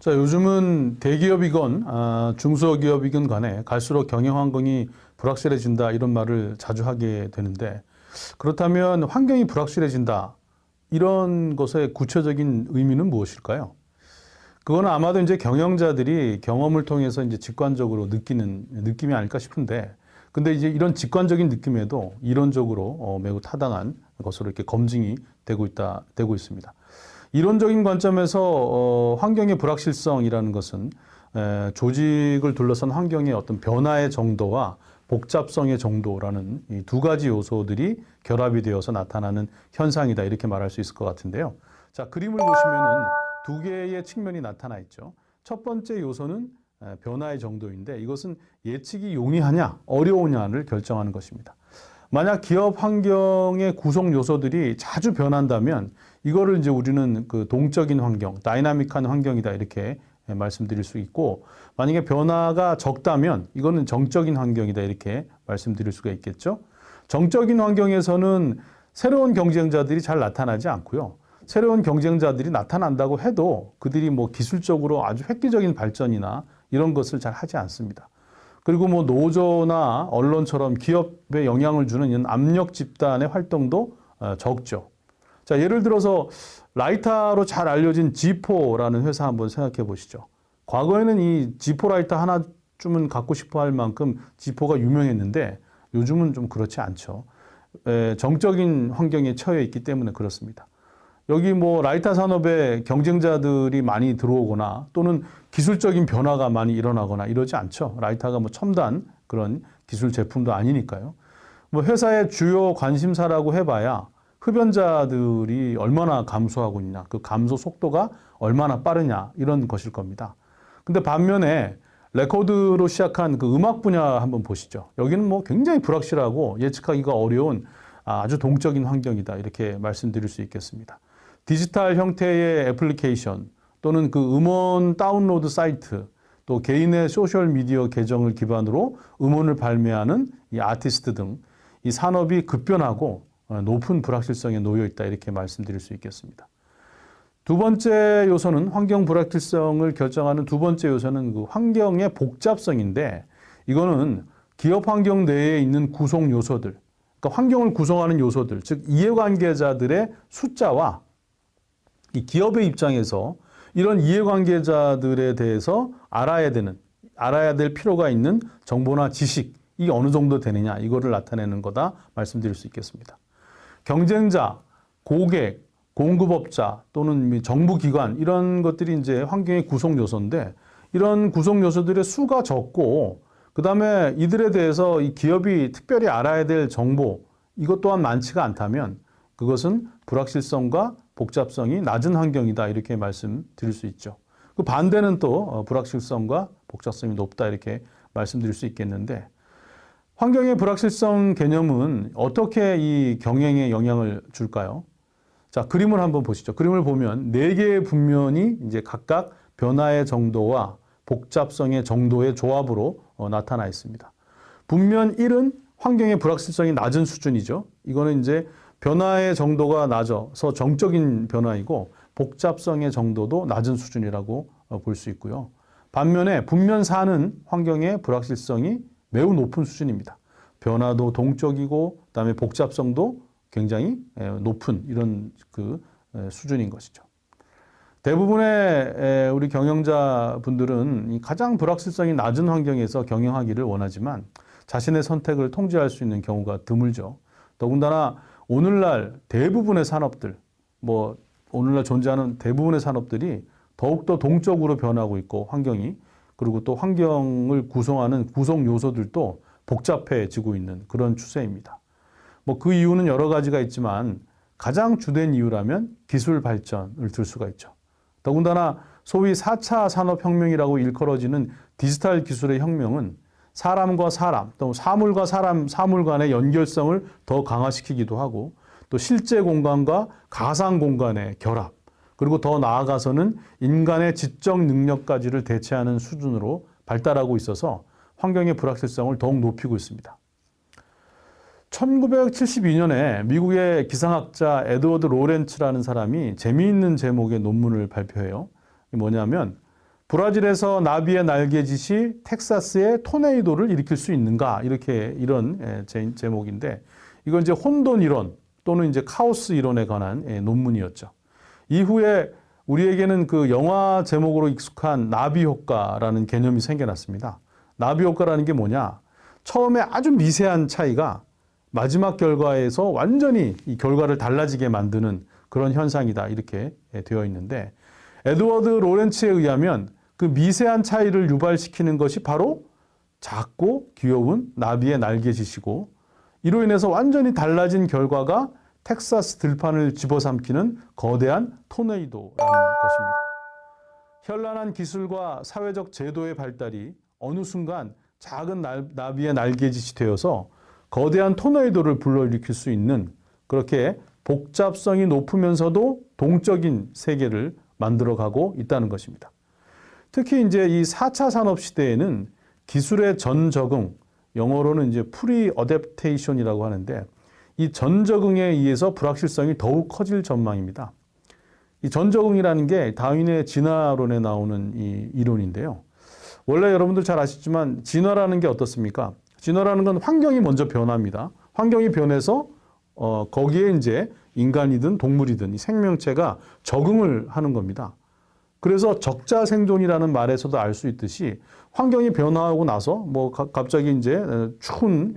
자, 요즘은 대기업이건 중소기업이건 간에 갈수록 경영 환경이 불확실해진다 이런 말을 자주 하게 되는데, 그렇다면 환경이 불확실해진다 이런 것의 구체적인 의미는 무엇일까요? 그거는 아마도 이제 경영자들이 경험을 통해서 이제 직관적으로 느끼는 느낌이 아닐까 싶은데, 근데 이제 이런 직관적인 느낌에도 이론적으로 매우 타당한 것으로 이렇게 검증이 되고 있습니다. 이론적인 관점에서 환경의 불확실성이라는 것은 조직을 둘러싼 환경의 어떤 변화의 정도와 복잡성의 정도라는 이 두 가지 요소들이 결합이 되어서 나타나는 현상이다, 이렇게 말할 수 있을 것 같은데요. 자, 그림을 보시면은 두 개의 측면이 나타나 있죠. 첫 번째 요소는 변화의 정도인데, 이것은 예측이 용이하냐 어려우냐를 결정하는 것입니다. 만약 기업 환경의 구성 요소들이 자주 변한다면 이거를 이제 우리는 그 동적인 환경, 다이나믹한 환경이다, 이렇게 말씀드릴 수 있고, 만약에 변화가 적다면 이거는 정적인 환경이다, 이렇게 말씀드릴 수가 있겠죠. 정적인 환경에서는 새로운 경쟁자들이 잘 나타나지 않고요. 새로운 경쟁자들이 나타난다고 해도 그들이 뭐 기술적으로 아주 획기적인 발전이나 이런 것을 잘 하지 않습니다. 그리고 뭐 노조나 언론처럼 기업에 영향을 주는 이런 압력 집단의 활동도 적죠. 자, 예를 들어서 라이터로 잘 알려진 지포라는 회사 한번 생각해 보시죠. 과거에는 이 지포 라이터 하나쯤은 갖고 싶어 할 만큼 지포가 유명했는데 요즘은 좀 그렇지 않죠. 정적인 환경에 처해 있기 때문에 그렇습니다. 여기 뭐 라이터 산업에 경쟁자들이 많이 들어오거나 또는 기술적인 변화가 많이 일어나거나 이러지 않죠. 라이터가 뭐 첨단 그런 기술 제품도 아니니까요. 뭐 회사의 주요 관심사라고 해봐야 흡연자들이 얼마나 감소하고 있냐, 그 감소 속도가 얼마나 빠르냐, 이런 것일 겁니다. 근데 반면에 레코드로 시작한 그 음악 분야 한번 보시죠. 여기는 뭐 굉장히 불확실하고 예측하기가 어려운 아주 동적인 환경이다, 이렇게 말씀드릴 수 있겠습니다. 디지털 형태의 애플리케이션 또는 그 음원 다운로드 사이트, 또 개인의 소셜미디어 계정을 기반으로 음원을 발매하는 이 아티스트 등 이 산업이 급변하고 높은 불확실성에 놓여 있다, 이렇게 말씀드릴 수 있겠습니다. 두 번째 요소는, 환경 불확실성을 결정하는 두 번째 요소는 그 환경의 복잡성인데, 이거는 기업 환경 내에 있는 구성 요소들, 그러니까 환경을 구성하는 요소들, 즉 이해관계자들의 숫자와 이 기업의 입장에서 이런 이해관계자들에 대해서 알아야 될 필요가 있는 정보나 지식이 어느 정도 되느냐, 이거를 나타내는 거다 말씀드릴 수 있겠습니다. 경쟁자, 고객, 공급업자 또는 정부기관, 이런 것들이 이제 환경의 구성 요소인데, 이런 구성 요소들의 수가 적고 그 다음에 이들에 대해서 이 기업이 특별히 알아야 될 정보, 이것 또한 많지가 않다면 그것은 불확실성과 복잡성이 낮은 환경이다, 이렇게 말씀드릴 수 있죠. 그 반대는 또 불확실성과 복잡성이 높다, 이렇게 말씀드릴 수 있겠는데, 환경의 불확실성 개념은 어떻게 이 경영에 영향을 줄까요? 자, 그림을 한번 보시죠. 그림을 보면 네 개의 분면이 이제 각각 변화의 정도와 복잡성의 정도의 조합으로 나타나 있습니다. 분면 1은 환경의 불확실성이 낮은 수준이죠. 이거는 이제 변화의 정도가 낮아서 정적인 변화이고 복잡성의 정도도 낮은 수준이라고 볼 수 있고요. 반면에 분면 4는 환경의 불확실성이 매우 높은 수준입니다. 변화도 동적이고 그다음에 복잡성도 굉장히 높은 이런 그 수준인 것이죠. 대부분의 우리 경영자분들은 가장 불확실성이 낮은 환경에서 경영하기를 원하지만 자신의 선택을 통제할 수 있는 경우가 드물죠. 더군다나 오늘날 대부분의 산업들, 뭐 오늘날 존재하는 대부분의 산업들이 더욱더 동적으로 변하고 있고 환경이, 그리고 또 환경을 구성하는 구성 요소들도 복잡해지고 있는 그런 추세입니다. 뭐 그 이유는 여러 가지가 있지만 가장 주된 이유라면 기술 발전을 들 수가 있죠. 더군다나 소위 4차 산업혁명이라고 일컬어지는 디지털 기술의 혁명은 사람과 사람, 또 사물과 사물 간의 연결성을 더 강화시키기도 하고, 또 실제 공간과 가상 공간의 결합, 그리고 더 나아가서는 인간의 지적 능력까지를 대체하는 수준으로 발달하고 있어서 환경의 불확실성을 더욱 높이고 있습니다. 1972년에 미국의 기상학자 에드워드 로렌츠라는 사람이 재미있는 제목의 논문을 발표해요. 뭐냐면 브라질에서 나비의 날개짓이 텍사스의 토네이도를 일으킬 수 있는가? 이런 제목인데 이건 이제 혼돈 이론 또는 이제 카오스 이론에 관한 논문이었죠. 이후에 우리에게는 그 영화 제목으로 익숙한 나비 효과라는 개념이 생겨났습니다. 나비 효과라는 게 뭐냐? 처음에 아주 미세한 차이가 마지막 결과에서 완전히 이 결과를 달라지게 만드는 그런 현상이다. 이렇게 되어 있는데 에드워드 로렌츠에 의하면 그 미세한 차이를 유발시키는 것이 바로 작고 귀여운 나비의 날개짓이고 이로 인해서 완전히 달라진 결과가 텍사스 들판을 집어삼키는 거대한 토네이도라는 것입니다. 현란한 기술과 사회적 제도의 발달이 어느 순간 작은 나비의 날개짓이 되어서 거대한 토네이도를 불러일으킬 수 있는 그렇게 복잡성이 높으면서도 동적인 세계를 만들어가고 있다는 것입니다. 특히 이제 이 4차 산업 시대에는 기술의 전적응, 영어로는 이제 프리 어댑테이션이라고 하는데 이 전적응에 의해서 불확실성이 더욱 커질 전망입니다. 이 전적응이라는 게 다윈의 진화론에 나오는 이 이론인데요. 원래 여러분들 잘 아시지만 진화라는 게 어떻습니까? 진화라는 건 환경이 먼저 변합니다. 환경이 변해서 거기에 이제 인간이든 동물이든 이 생명체가 적응을 하는 겁니다. 그래서 적자 생존이라는 말에서도 알 수 있듯이 환경이 변화하고 나서 뭐 갑자기 이제 추운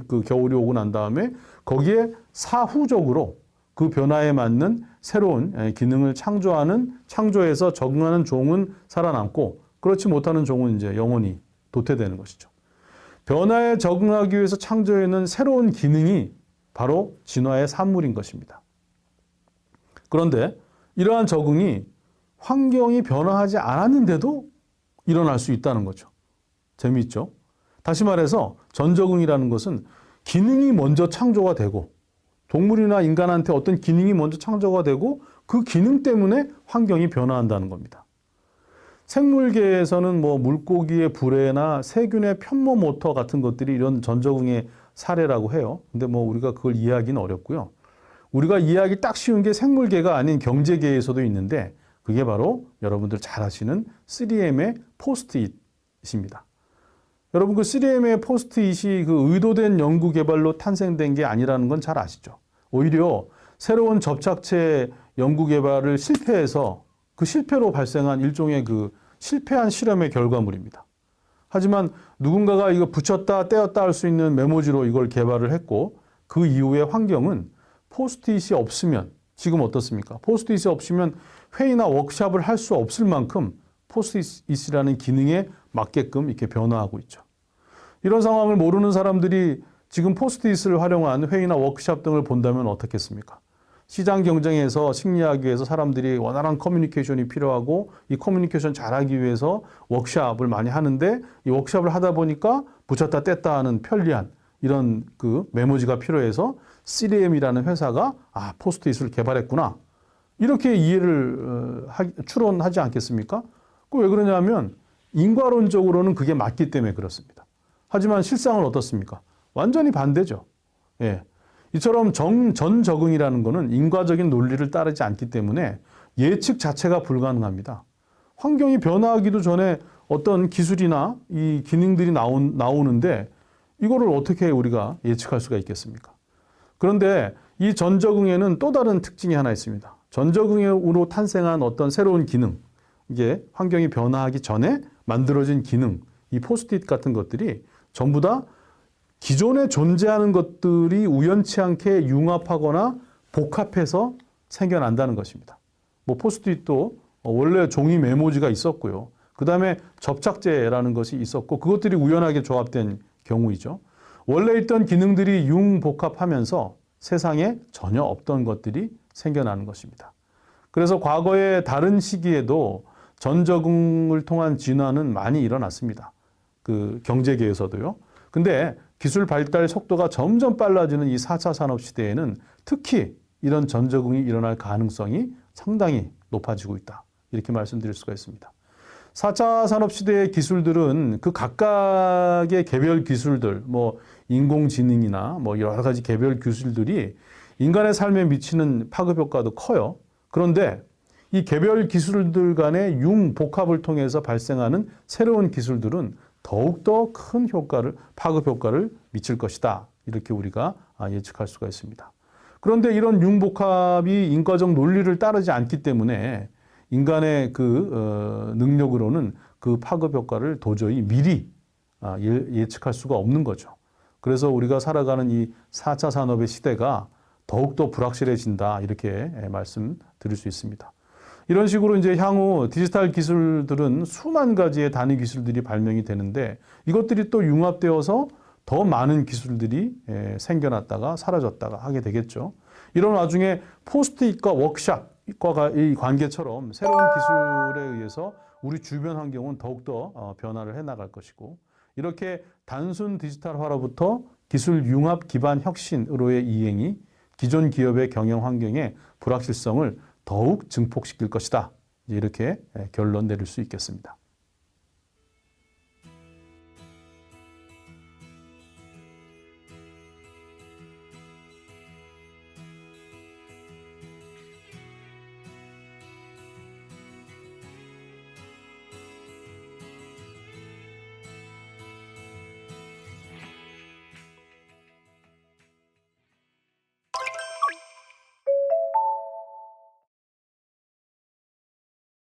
그 겨울이 오고 난 다음에 거기에 사후적으로 그 변화에 맞는 새로운 기능을 창조해서 적응하는 종은 살아남고 그렇지 못하는 종은 이제 영원히 도태되는 것이죠. 변화에 적응하기 위해서 창조해낸 새로운 기능이 바로 진화의 산물인 것입니다. 그런데 이러한 적응이 환경이 변화하지 않았는데도 일어날 수 있다는 거죠. 재미있죠? 다시 말해서 전적응이라는 것은 기능이 먼저 창조가 되고 동물이나 인간한테 어떤 기능이 먼저 창조가 되고 그 기능 때문에 환경이 변화한다는 겁니다. 생물계에서는 뭐 물고기의 불에나 세균의 편모 모터 같은 것들이 이런 전적응의 사례라고 해요. 근데 뭐 우리가 그걸 이해하기는 어렵고요. 우리가 이해하기 딱 쉬운 게 생물계가 아닌 경제계에서도 있는데 그게 바로 여러분들 잘 아시는 3M의 포스트잇입니다. 여러분 그 3M의 포스트잇이 그 의도된 연구 개발로 탄생된 게 아니라는 건 잘 아시죠? 오히려 새로운 접착체 연구 개발을 실패해서 그 실패로 발생한 일종의 그 실패한 실험의 결과물입니다. 하지만 누군가가 이거 붙였다 떼었다 할 수 있는 메모지로 이걸 개발을 했고 그 이후의 환경은 포스트잇이 없으면 지금 어떻습니까? 포스트잇이 없으면 회의나 워크숍을 할 수 없을 만큼 포스트잇이라는 기능에 맞게끔 이렇게 변화하고 있죠. 이런 상황을 모르는 사람들이 지금 포스트잇을 활용한 회의나 워크숍 등을 본다면 어떻겠습니까? 시장 경쟁에서 승리하기 위해서 사람들이 원활한 커뮤니케이션이 필요하고 이 커뮤니케이션 잘하기 위해서 워크숍을 많이 하는데 이 워크숍을 하다 보니까 붙였다 뗐다 하는 편리한 이런 그 메모지가 필요해서 3M이라는 회사가 포스트잇을 개발했구나. 이렇게 이해를 추론하지 않겠습니까? 왜 그러냐면 인과론적으로는 그게 맞기 때문에 그렇습니다. 하지만 실상은 어떻습니까? 완전히 반대죠. 예. 이처럼 전적응이라는 것은 인과적인 논리를 따르지 않기 때문에 예측 자체가 불가능합니다. 환경이 변화하기도 전에 어떤 기술이나 이 기능들이 나오는데 이거를 어떻게 우리가 예측할 수가 있겠습니까? 그런데 이 전적응에는 또 다른 특징이 하나 있습니다. 전적응으로 탄생한 어떤 새로운 기능, 이게 환경이 변화하기 전에 만들어진 기능, 이 포스트잇 같은 것들이 전부 다 기존에 존재하는 것들이 우연치 않게 융합하거나 복합해서 생겨난다는 것입니다. 뭐 포스트잇도 원래 종이 메모지가 있었고요. 그 다음에 접착제라는 것이 있었고 그것들이 우연하게 조합된 경우이죠. 원래 있던 기능들이 융복합하면서 세상에 전혀 없던 것들이 생겨나는 것입니다. 그래서 과거의 다른 시기에도 전적응을 통한 진화는 많이 일어났습니다. 그 경제계에서도요. 근데 기술 발달 속도가 점점 빨라지는 이 4차 산업 시대에는 특히 이런 전적응이 일어날 가능성이 상당히 높아지고 있다. 이렇게 말씀드릴 수가 있습니다. 4차 산업 시대의 기술들은 그 각각의 개별 기술들, 뭐 인공지능이나 뭐 여러 가지 개별 기술들이 인간의 삶에 미치는 파급 효과도 커요. 그런데 이 개별 기술들 간의 융복합을 통해서 발생하는 새로운 기술들은 더욱더 큰 효과를, 파급 효과를 미칠 것이다. 이렇게 우리가 예측할 수가 있습니다. 그런데 이런 융복합이 인과적 논리를 따르지 않기 때문에 인간의 그 능력으로는 그 파급 효과를 도저히 미리 예측할 수가 없는 거죠. 그래서 우리가 살아가는 이 4차 산업의 시대가 더욱더 불확실해진다. 이렇게 말씀드릴 수 있습니다. 이런 식으로 이제 향후 디지털 기술들은 수만 가지의 단위 기술들이 발명이 되는데 이것들이 또 융합되어서 더 많은 기술들이 생겨났다가 사라졌다가 하게 되겠죠. 이런 와중에 포스트잇과 워크샵과의 관계처럼 새로운 기술에 의해서 우리 주변 환경은 더욱더 변화를 해나갈 것이고 이렇게 단순 디지털화로부터 기술 융합 기반 혁신으로의 이행이 기존 기업의 경영 환경의 불확실성을 더욱 증폭시킬 것이다. 이렇게 결론 내릴 수 있겠습니다.